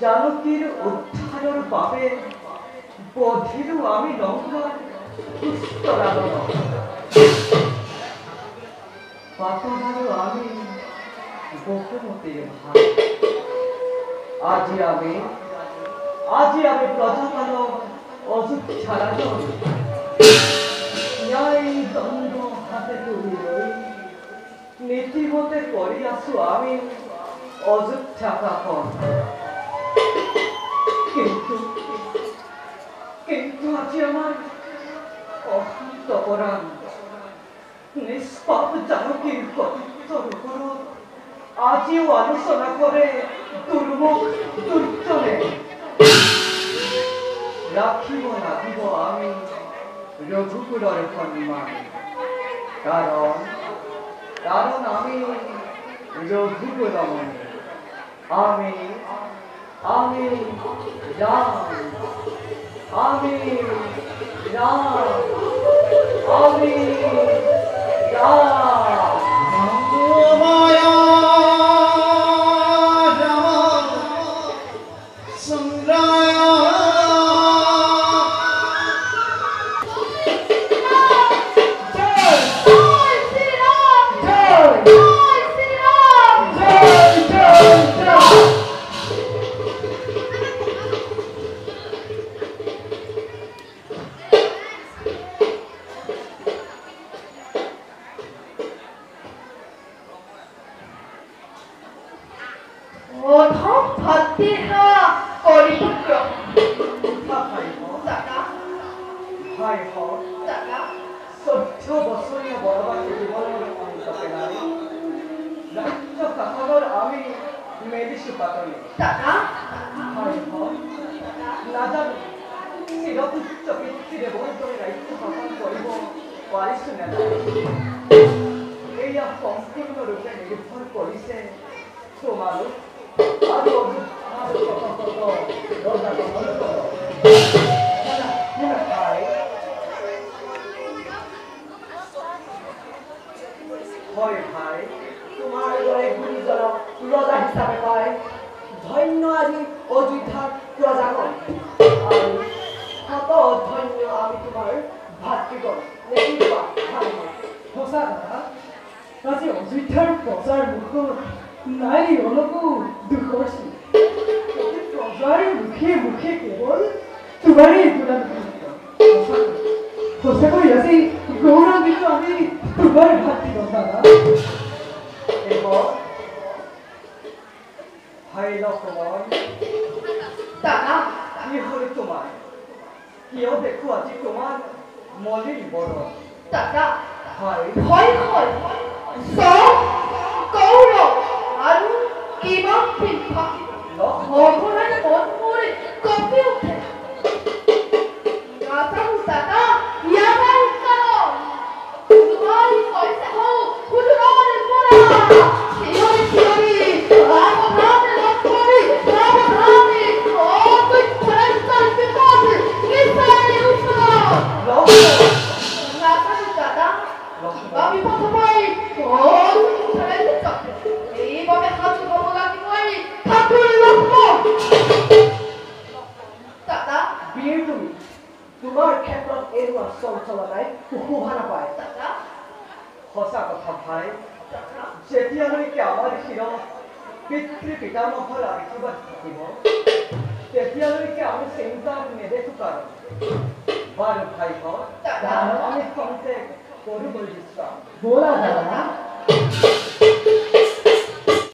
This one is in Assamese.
জানকীর উদ্ধারের বাবে বধিরু আমি লঙ্কার পুস্তরাগন পাতবারু আমি বহুমতির ভাই আজি আমি প্রজাপাল অযোধ্যার ন্যায় দ্বন্দ্ব হাতে তুলি লই নীতিমতে করি আসু আমি অযোধ্যা কাপন কিন্তু আজি আমার অন্তঃকরণ নিষ্পাপ জানকীর পবিত্র উপরত আজিও আলোচনা করে দুর্মুখ দুর্জনে রাখিব নাহিব আমি রঘুকুলের সম্মান কারণ আমি রঘুকুলমণি আমি রাম আমি মায়া রাম সংগ্রাম সম্পূর্ণরূপে নির্ভর করিছে তোমার হয় ভাই তোমার দৰে গুৰুজনক ৰজা হিচাপে পায় ধন্য আজি অযোধ্যাৰ প্ৰজাগণ আৰু শত ধন্য আমি তোমাৰ ভাতৃগণ সঁচা কথা আজি অযোধ্যাৰ প্ৰজাৰ মুখত নাৰী অলপো দুখৰ চিন প্ৰজাৰ মুখে মুখে কেৱল তোমাৰেই গুণানুকীৰ্তন সঁচাকৈ আজি গৌৰৱান্বিত আমি তোমাৰ ভাতৃগণ দাদা ভাই লক্ষ্মণ কি হ'ল তোমাৰ কিয় দেখো আজি তোমাৰ মলিন বৰণ ভাই আৰু কিমান ভগৱান মন মোৰ কঁপি উঠে নাজানো দাদা ইয়াৰ কাৰণ তোমাৰ কৈছে হও সুদূৰৰ পৰা চিঞৰি সাৱধানে লক্ষ্মী সাৱধানে অতুই ফৰেষ্টৰ বিপদ নিশ্চয় নাজানো দাদা কিবা বিপদ পাই এইভাবে সাজু হব লাগিবই ঠাকুৰ লক্ষ্মণ দাদা বিয়ে তুমি তোমাৰ ক্ষেত্ৰত এইটো চঞ্চল নাই শোভা নাপায় দাদা সঁচা কথা ভাই যেতিয়ালৈকে আমাৰ শিৰত পিতৃ পিতামহৰ আশীৰ্বাদ থাকিব তেতিয়ালৈকে আমি চিন্তা নেদেখো কাৰণ বাৰু ভাই আমি খন্তেক কৰিবলৈ বিশ্বাস ব'লা দাদা